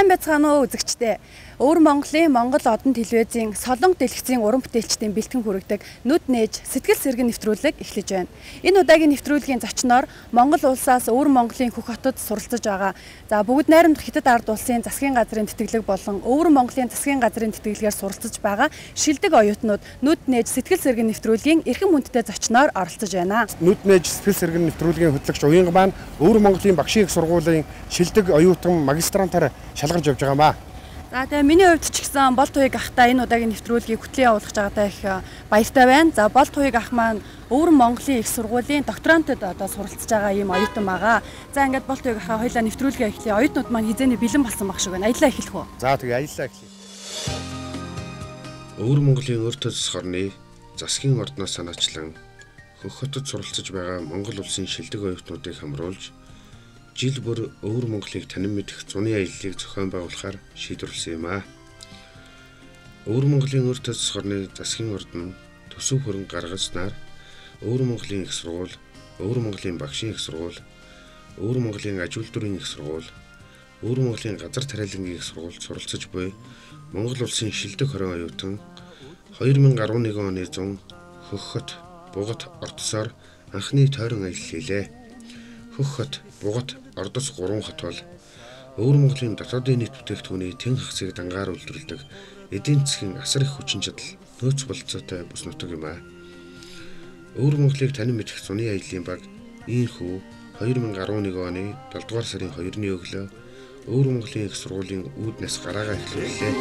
Сайн байцгаана уу үзэгчдээ. Өвөр Монголын Монгол Одон телевизийн Солонгот дэлгэцийн уран бүтээлчдийн бэлтгэн хүргэдэг Нүд нээж сэтгэл сэргэн нэвтрүүлэг эхлэж байна. Энэ удаагийн нэвтрүүлгийн зочноор Монгол улсаас Өвөр Монголын Хөх хотод суралцж байгаа. За бүгд найрамдах Хятад ард улсын засгийн газрын тэтгэлэг болон Өвөр Монголын засгийн газрын тэтгэлгээр суралцж байгаа шилдэг оюутнууд Нүд нээж сэтгэл сэргэн нэвтрүүлгийн эрхэм хүндтэй зочноор оролцож байна. Нүд нээж сэтгэл сэргэн нэвтрүүлгийн хөтлөгч Уянга маань Өвөр Монголын Багшийн их сургуулийн шилдэг оюутан магистрантаар шалгарч явж байгаа маа. За тэгээ миний хувьд ч гэсэн Болт Хуйг ахтай энэ удаагийн нэвтрүүлгийг хөтлөн явуулах байгаатай их баяртай байна. За Болт Хуйг ах маань Өвөр Монголын их сургуулийн докторантад одоо суралцж байгаа ийм оюутан байгаа. За ингээд Болт Хуйг ахаа хоёулаа нэвтрүүлгээ эхлэе. Оюутнууд маань хизээний бэлэн болсон баг шиг байна. Аяллаа эхлэх үү? За тэгээ аяллаа эхлэе. Өвөр Монголын өөртөө засхорны засгийн ордноос санаачлан Хөх хотод суралцж байгаа Монгол улсын шилдэг оюутнуудыг хамруулж жил бүр Өвөр Монголыг танин мэдэх зуны аяллыг зохион байгуулахаар шийдвэрлэсэн юм аа. Өвөр Монголын өөртөө засхорны засгийн ордон төсөв хөрөнгө гаргаснаар Өвөр Монголын их сургууль, Өвөр Монголын Багшийн их сургууль, Өвөр Монголын аж үйлдвэрийн их сургууль, Өвөр Монголын газар тариалангийн их сургуульд суралцж буй Монгол улсын шилдэг хорин оюутан 2011 оны 100 Хөх хот Бугат Ордосоор анхны тойрон аялал хийлээ. Хөх хот Бугат Ордос 3 хот бол Өвөр Монголын дотоодын нийт бүтээгдэхүүний тэн хагасыг дангаар үйлдвэрлэдэг эдийн засгийн асар их хүчин чадал нөөц бололцоотой бус нутаг юм аа. Өвөр Монголыг танин мэдэх зуны аяллын баг ийхүү 2011 оны 7 дугаар сарын 2-ны өглөө Өвөр Монголын их сургуулийн үүд нас гараагаа эхлүүллээ.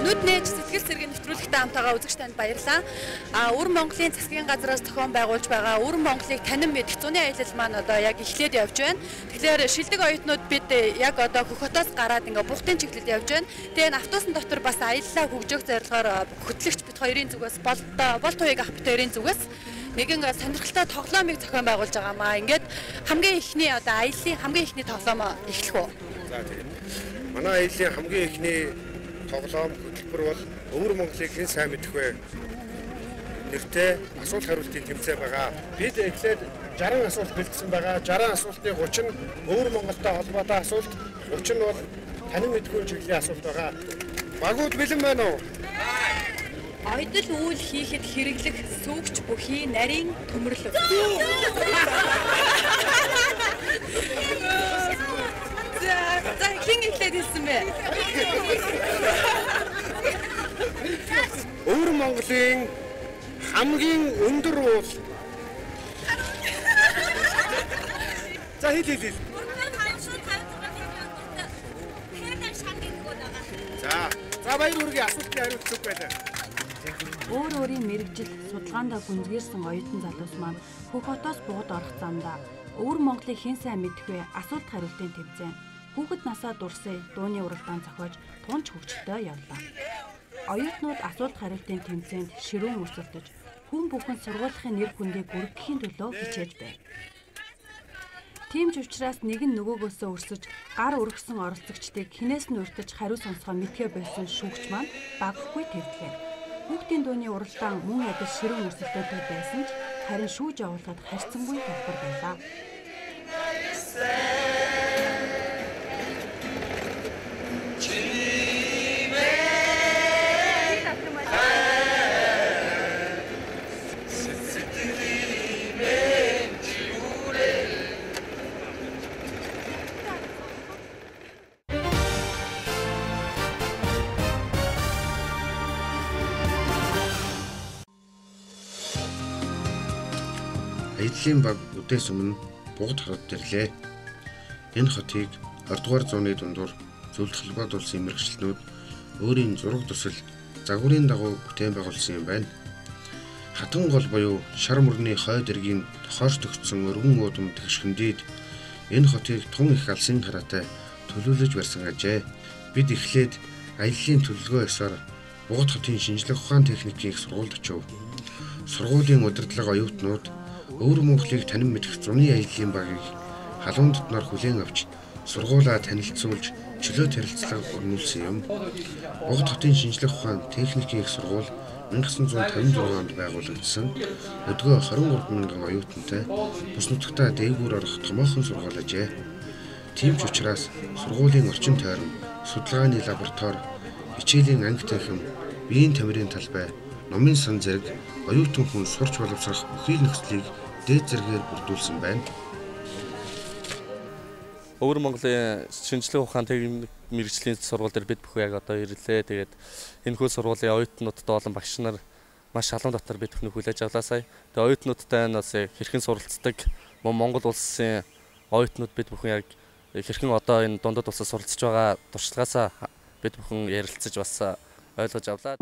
Нүд нээж сэтгэл сэргэн нэвтрүүлэгтэй хамтаага үзэгч танд баярлалаа. Өвөр Монголын засгийн газраас зохион байгуулж байгаа Өвөр Монголыг танин мэдэх зуны аялал маань одоо яг эхлээд явж байна. Тэгэхээр шилдэг оюутнууд бид яг одоо Хөх хотоос гараад ингээ бухтын чиглэлд явж байна. Тэгээ энэ автобусны дотор бас аяллаа хөгжөөх зорилгоор хөтлөгч бид хоёрын зүгээс Болт Хуйг ах бид хоёрын зүгээс нэгэн сонирхолтой тоглоомыг зохион байгуулж байгаа маа. Ингээд хамгийн ихний одоо аяллаа хамгийн ихний тоглоом эхлэх үү? За тийм. Манай аяллаа хамгийн ихний тоглоом хөтөлбөр бол Өвөр Монголыг хэн сайн мэдэх вэ? Нэртэй асуулт хариултын тэмцээн байгаа. Бид эхлээд 60 асуулт бэлдсэн байгаа. 60 асуултын 30 нь Өвөр Монголтой холбоотой асуулт, 30 нь бол танин мэдгүй чиглэлийн асуулт байгаа. Багууд бэлэн байна уу? Ойдол үйл хийхэд хэрэглэх сүүгч бүхий нарийн төмөрлөг. За хин эхлээд хэлсэн бэ? Өвөр Монголын хамгийн өндөр уул. За хэл. За баяр үргийн асуултын хариулт зүг байлаа. Өөр өөрийн мэрэгжил судалгаандаа гүнзгийрсэн оюутан залуус маань Хөх хотоос Бугад орох замдаа Өвөр Монголыг хэн сайн мэдэх вэ? Асуулт хариултын тэмцээн. Хүүхэд насаа дурсая дууны уралдаан зохиож тунч хөгжилтэй явлаа. Оюутнууд асуулт хариултын тэмцээнд ширүүн өрсөлдөж хүн бүхэн сургуулийн нэр хүндийг бүргэхийн төлөө хичээж байв. Тийм ч учраас нэг нь нөгөөгөөсөө өрсөж гар өргөсөн оролцогчдыг хинээс нь уртаж хариу сонсгоо мэдхээ байсан шүүгч маань баггүй твтлээ. Хүүхдийн дууны уралдаан мөн адил ширүүн өрсөлдөөтэй байсан ч харин шүүж явуулахад харьцангуй хялбар байлаа. Аяллын баг үдээс өмнө Бугад хотод ирлээ. Энэ хотыг 20 дугаар зууны дундуур зөвлөлт холбоод улсын мэргэжилтнүүд өөрийн зураг төсөл загварын дагуу бүтээн байгуулсан юм байна. Хатан гол буюу шар мөрний хойд эргийн хойш төгссөн өргөн уудам тэгшгэндийд энэ хотыг тун их алсын хараатай төлөвлөж барьсан ажээ. Бид эхлээд аяллаа төлөвлөгөө ёсоор Бугад хотын шинжлэх ухаан техникийн их сургуульд очив. Сургуулийн удирдлага оюутнууд Өвөр Монголыг танин мэдэх зуны аяллаа багийг халуун дотноор хүлээн авч сургуулаа танилцуулж чөлөө тарилцлага өрнүүлсэн юм. Бугад хотын шинжлэх ухаан техникийн их сургууль 1956 онд байгуулагдсан өдгөө 23 мянган оюутантай бус нутагтаа дээгүүр орох томоохон сургууль ажээ. Тийм ч учраас сургуулийн орчин тойрон, судалгааны лаборатори, хичээлийн анги танхим, биеийн тамирын талбай, номын сан зэрэг оюутан хүн сурч боловсрох бүхий нөхцөлийг дээд зэргээр бүрдүүлсэн байна. Өвөр Монголын шинжлэх ухааны техник мэргэжлийн сургууль дээр бид бүхэн яг одоо ирлээ. Тэгээд энэ хөл сургуулийн оюутнуудтай болон багш нар маш халуун дотор бид бүхнийг хүлээж авлаа сая. Тэгээд оюутнуудтай нас хэрхэн суралцдаг, Монгол улсын оюутнууд бид бүхэн яг хэрхэн одоо энэ дундад улсад суралцж байгаа туршлагаасаа бид бүхэн ярилцаж бас ойлгож авлаа.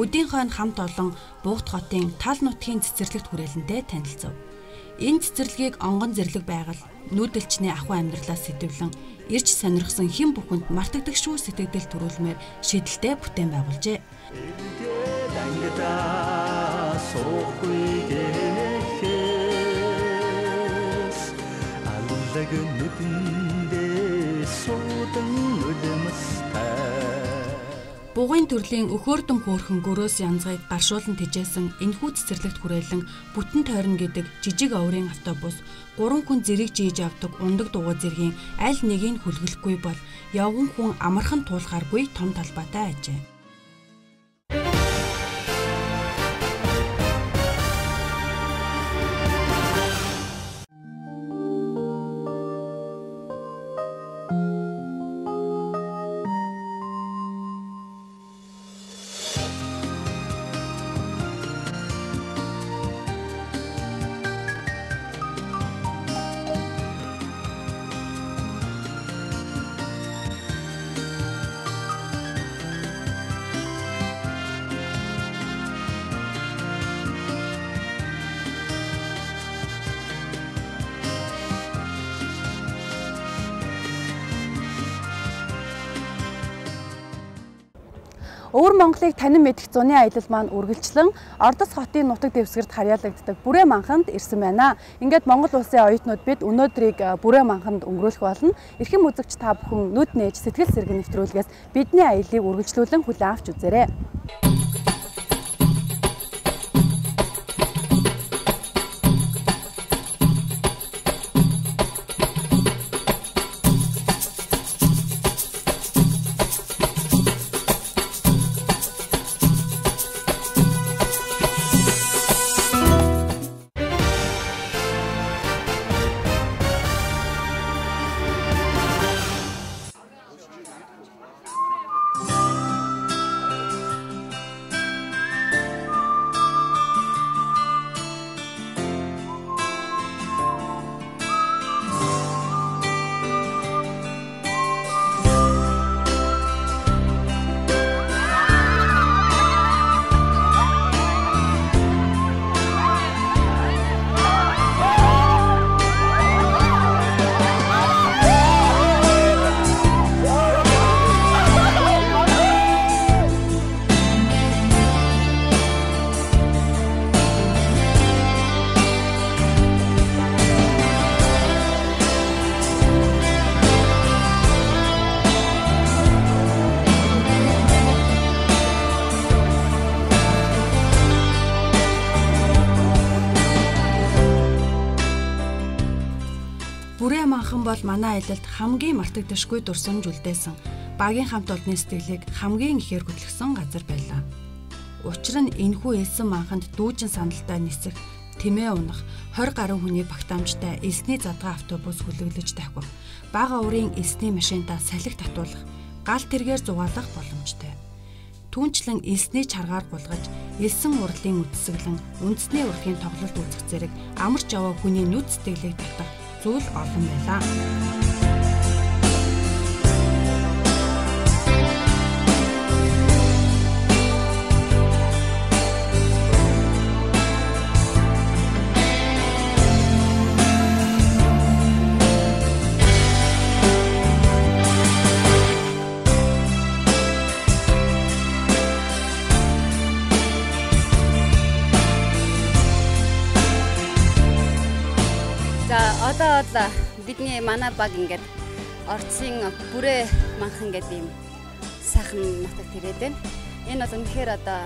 Өдийн хойно хамт олон Бугт хотын тал нутгийн цэцэрлэгт хүрээлэнтэй танилцав. Энэ цэцэрлэгийг онгон зэрлэг байгаль, нүүдэлчний ахуй амьдралаас сэтвлэн ирж сонирхсон хэн бүхэнд мартагдагшгүй сэтгэл төрүүлмээр шийдэлтэй бүтээн байгуулжээ. Бугын төрлийн өхөөрдөн хөөрхөн гөрөөс янзгыг гаршуулан тэжээсэн энэхүү цэцэрлэгт хүрээлэн бүтэн тойрон гэдэг жижиг оврын автобус 3 хүн зэрэг жийж авдаг ундаг дугуй зэргийн аль нэгийг хүлгэлэхгүй бол явган хүн амархан туулахааргүй том талбайтай ажээ. Өвөр Монголыг танин мэдэх зуны аялал маань үргэлжлэн Ордос хотын нутаг дэвсгэрт харьяалагддаг Бүрээ манханд ирсэн байна. Ингээд Монгол улсын оюутнууд бид өнөөдрийг Бүрээ манханд өнгөрүүлэх болно. Эрхэм үзэгч та бүхэн нүд нээж сэтгэл сэрэг нэвтрүүлгээс бидний аяллыг үргэлжлүүлэн хүлээн авч үзээрэй. Бүрээ манхан бол манай аялалд хамгийн мартагдашгүй дурсамж үлдээсэн багийн хамт олонны сэтгэлийг хамгийн ихээр хөтлөсөн газар байлаа. Учир нь энэхүү элсэн манханд дүүжин сандалтай нисэх, тэмээ унах, 20 гаруй хүний багтаамжтай элсний задгаа автобус хүлэглэж тавих, бага урын элсний машинтаа салхи татуулах, гал тэргээр зугаалах боломжтой. Түүнчлэн элсний чаргаар гулгаж, элсэн урлын үдсэглэн, үндэсний урлагийн тоглолт үзэх зэрэг амарч яваа хүний нүд сэтгэлийг татах зүйл олон байлаа. Одоо бидний манай баг ингээд орцын бүрээ манхан гэдэг юм сайхан нутагт ирээд байна. Энэ бол үнэхээр одоо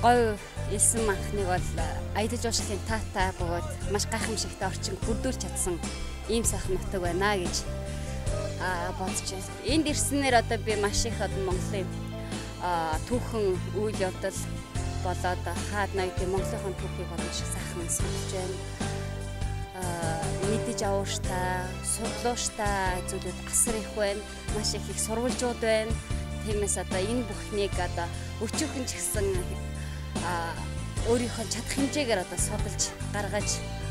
гоё элсэн манхныг бол аялал жуулчлалын таатай бөгөөд маш гайхамшигтай орчин бүрдүүлж чадсан ийм сайхан нутаг байна гэж бодож байна. Энд ирснээр одоо би маш их Монголын түүхэн үйл явдал болоод хаад ноёдын Монголын түүхийг маш сайхан сонсож байна. Мэдэж авууштай, судлууштай зүйлүүд асар их байна. Маш их сурвалжууд байна. Тиймээс одоо энэ бүхнийг одоо өчүүхэн ч гэсэн өөрийнхөө чадах хэмжээгээр одоо судалж гаргаж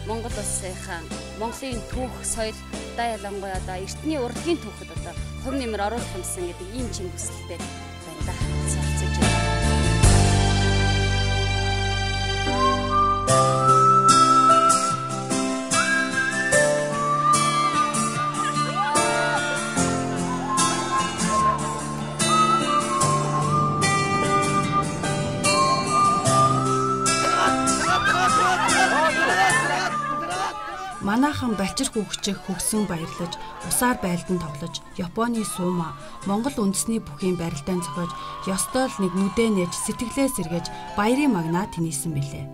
Монгол улсынхаа Монголын түүх, соёл, одоо ялангуяа одоо эртний урлагийн түүхэд одоо хөв нэмэр оруулах юмсан гэдэг ийм чим хүсэлтэй байна да. Суралцж байна. Манайхан балчир хүүхчих хөгсөн баярлаж, усаар байлдан тоглож, Японы суума, Монгол үндэсний бүхийн барилдаан зохиож, ёстой л нэг нүдэ нээж сэтгэлээ сэргээж баярын магнаа тэнийсэн билээ.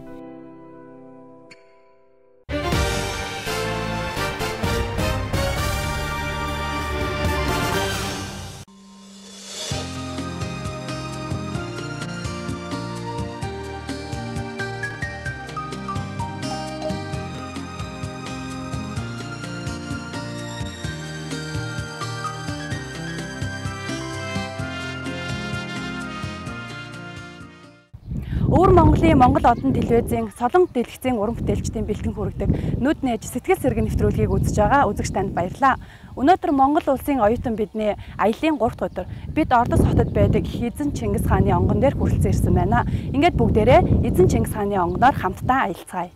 Өвөр Монголын Монгол одон телевизийн Солонгот дэлгэцийн уран бүтээлчдийн бэлтгэн хүргэдэг нүд нээж сэтгэл сэргэн нэвтрүүлгийг үзэж байгаа үзэгч танд баярлалаа. Өнөөдөр Монгол улсын оюутан бидний аялын 3 дахь өдөр бид Ордос хотод байдаг Эзэн Чингис хааны онгон дээр хүрэлцэн ирсэн байна. Ингээд бүгдээрээ Эзэн Чингис хааны онгоноор хамтдаа аялцгаая.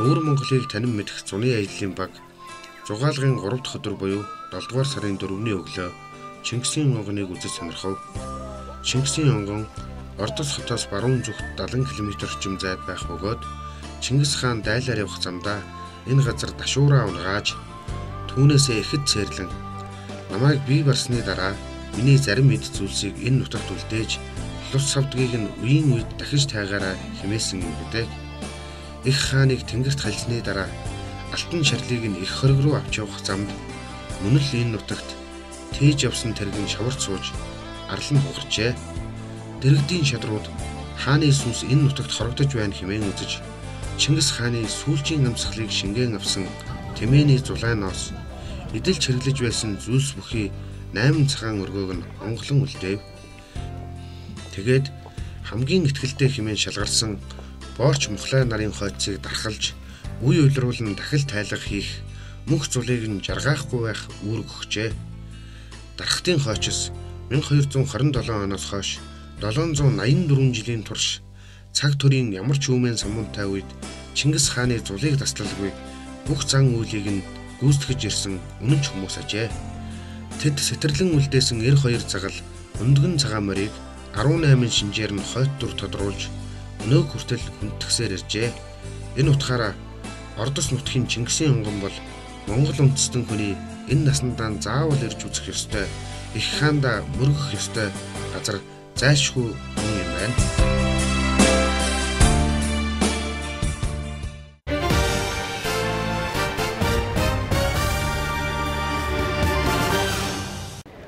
Өвөр Монголыг танин мэдэх зуны аяллаа баг зугаалгын 3 дахь өдөр буюу 7 дугаар сарын 4-ний өглөө Чингисийн онгоныг үзэж сонирхов. Чингисийн онгон Ордос хотоос баруун зүгт 70 км орчим зайд байх бөгөөд Чингис хаан дайлаар явах замдаа энэ газар дашуураа унгааж түүнээсээ ихэд цээрлэн намайг бий барсны дараа миний зарим мэд зүйлсийг энэ нутагт үлдээж лус савдгийг нь үеийн үед дахиж тайгаараа хэмээсэн юм гэдэг. Их хааныг тэнгэрт хальсны дараа алтан шарлыг нь их хориг руу авч явах замд мөн л энэ нутагт тээж явсан тэргийн шаварч сууж арлан хугарчээ. Дэрэгдийн шадрууд хааны сүнс энэ нутагт хорогдож байна хэмээн үзэж Чингис хааны сүүлчийн амьсгалыг шингээн авсан тэмээний зулайноос эдэлж хэрэглэж байсан зүйлс бүхий 8 цагаан өргөөг нь онголон үлдээв. Тэгээд хамгийн ихтгэлтэй хэмээн шалгарсан Боорч Мухлай нарын хойцыг дархалж үе уйлруулан дахил тайлах хийх мөнх зулыг нь жаргаахгүй байх үүрэг өгчээ. Дархтын хойчос 1227 оноос хойш 784 жилийн турш цаг төрийн ямар ч үүмэн самуунтай үед Чингис хааны зулыг таслалгүй бүх зан үйлийг нь гүйцэтгэж ирсэн үнэнч хүмүүс ажээ. Тэд сэтэрлэн үлдээсэн 92 цагал өндгөн цагаан морийг 18 шинжээр нь хойд дүр тодруулж өнөө хүртэл хүндтгсээр иржээ. Энэ утгаараа Ордос нутгийн Чингисийн онгон бол Монгол үндэстэн хүний энэ наснадаа заавал ирж үзэх ёстой, их хаанда мөргөх ёстой газар зайлшгүй юм байна.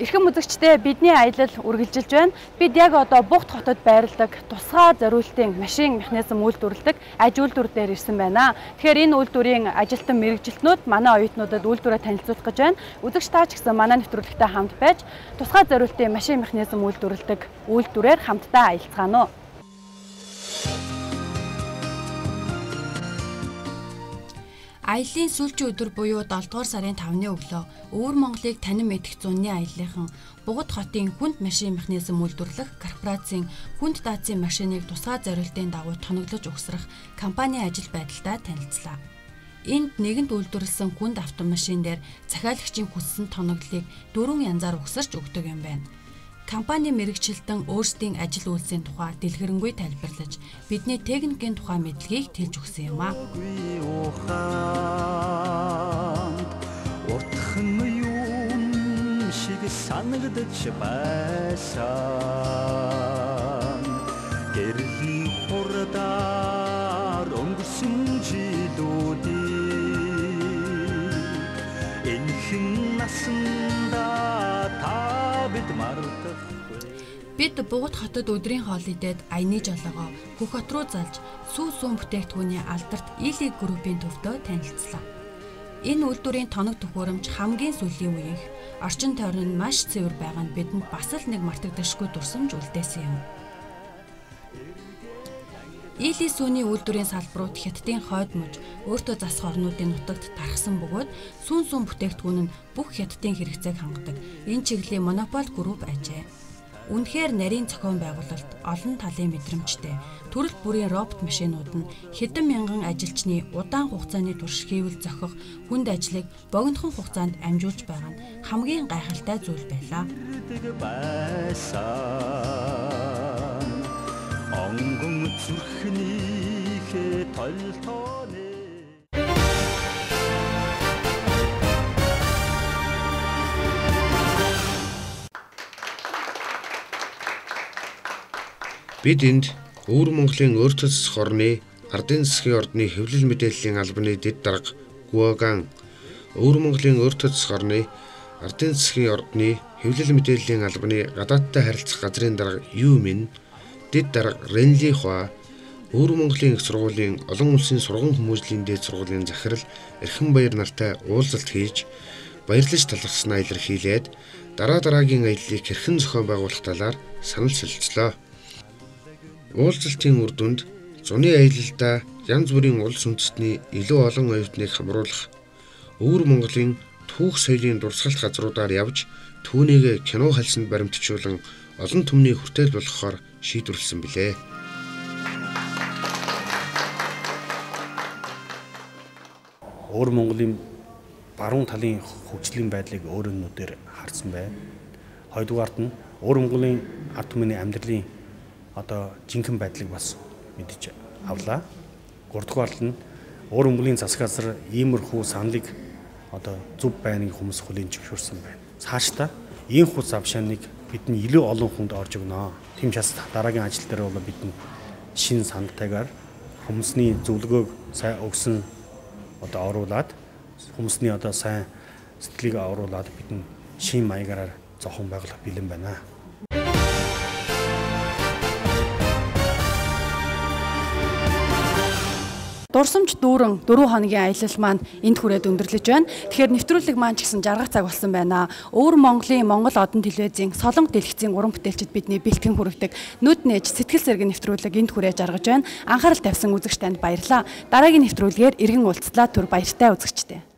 Эрхэм үзэгчдээ бидний аялал үргэлжилж байна. Бид яг одоо Бугт хотод байрладаг тусгай зориултын машин механизм үйлдвэрлэдэг аж үйлдвэр дээр ирсэн байна. Тэгэхээр энэ үйлдвэрийн ажилтан мэргэжилтнүүд манай оюутнуудад үйлдвэрээ танилцуулах гэж байна. Үзэгч та ч гэсэн манай нэвтрүүлэгтэй хамт байж тусгай зориултын машин механизм үйлдвэрлэдэг үйлдвэрээр хамтдаа аялцгаана уу. Аяллаа сүүлчийн өдөр буюу 7 дугаар сарын 5-ны өглөө Өвөр Монголыг танин мэдэх зуны аяллаахан Бугт хотын хүнд машин механизм үйлдвэрлэх корпорацийн хүнд даацын машиныг тусгай зориултын дагуу тоноглож угсрах компани ажил байдалтай танилцлаа. Энд нэгэнт үйлдвэрлэсэн хүнд автомашин дээр захиалагчийн хүссэн тоноглолыг 4 янзаар угсарч өгдөг юм байна. Компани мэргэжилтэн өөрсдийн ажил үйлсийн тухай дэлгэрэнгүй тайлбарлаж бидний техникийн тухай мэдлэгийг тэлж өгсөн юм а. Уртхан юм шиг санагдаж байсан. Гэрлийн хурдаар өнгөрсөн жилүүдийг энхэн насанда та бид мартах. Бид Бугт хотод өдрийн хоол идээд аяны жолоогоо Хөх хот руу залж сүүн бүтээгдэхүүний алдарт Илиг группийн төвдөө танилцлаа. Энэ үйлдвэрийн тоног төхөөрөмж хамгийн сүүлийн үеийнх орчин тойрон нь маш цэвэр байгаа нь бидэнд бас л нэг мартагдашгүй дурсамж үлдээсэн юм. Илийн сүүний үйлдвэрийн салбарууд хятадын хойд муж өөртөө засах орнуудын нутагт тархсан бөгөөд сүүн бүтээгдэхүүн нь бүх хятадын хэрэгцээг хангадаг энэ чиглэлийн монопол групп ажээ. Үнэхээр нарийн зохион байгуулалт олон талын мэдрэмжтэй төрөл бүрийн робот машинууд нь хэдэн мянган ажилчны удаан хугацааны турш хийвэл зохих хүнд ажлыг богинохон хугацаанд амжуулж байгаа нь хамгийн гайхалтай зүйл байлаа. Онгон зүрхнийхээ толтооны Бид энд Өвөр Монголын өөртөө засах орны ардын засгийн ордны хэвлэл мэдээллийн албаны дэд дарга Гуаган, Өвөр Монголын өөртөө засах орны ардын засгийн ордны хэвлэл мэдээллийн албаны гадаадтай харилцах газрын дарга Юмин, дэд дарга Ренли Хуа, Өвөр Монголын их сургуулийн олон улсын сургууль хүмүүжлийн дээд сургуулийн захирал Эрхэнбаяр нартай уулзалт хийж баярлаж талархснаа илэрхийлээд дараагийн аяллыг хэрхэн зохион байгуулах талаар санал солилцлоо. Уулзалтын үр дүнд зуны аялалдаа янз бүрийн улс үндэстний илүү олон оюутныг хамруулах, Өвөр Монголын түүх соёлын дурсгалт газруудаар явж түүнийг кино хальсанд баримтжуулан олон түмний хүртэл болгохоор шийдвэрлсэн билээ. Өвөр Монголын баруун талын хөгжлийн байдлыг өөрөөнүүдээр харсан байна. Хоёрдугаарт нь Өвөр Монголын ард түмний амьдралын жинхэнэ байдлыг бас мэдэж авлаа. Гуравдугаарт нь Өвөр Монголын засаг газар иймэрхүү саналыг зөв байныг хүмүүс хүлээн зөвшөөрсөн байна. Цаашдаа ийм хүү завшааныг бидний илүү олон хүнд орж өгнө. Тийм ч бас дараагийн ажил дээр бол бидний шинэ сандтайгаар хүмүүсний зөвлөгөөг сайн өгсөн оруулаад хүмүүсний сайн сэтгэлийг оруулаад бидний шинэ маягаараар зохион байгуулах бэлэн байна. Дурсамж дүүрэн 4 хоногийн аялал маань энд хүрээд өндөрлөж байна. Тэгэхээр нэвтрүүлэг маань ч гэсэн жаргах цаг болсон байна. Өвөр Монголын Монгол Одон телевизийн Солонгот дэлгэцийн уран бүтээлчид бидний бэлтгэн хүргэдэг нүд нээж сэтгэл зэрэг нэвтрүүлэг энд хүрээд жаргаж байна. Анхаарал тавьсан үзэгч танд баярлалаа. Дараагийн нэвтрүүлгээр иргэн уулзлаа. Түр баяртай үзэгчтэй.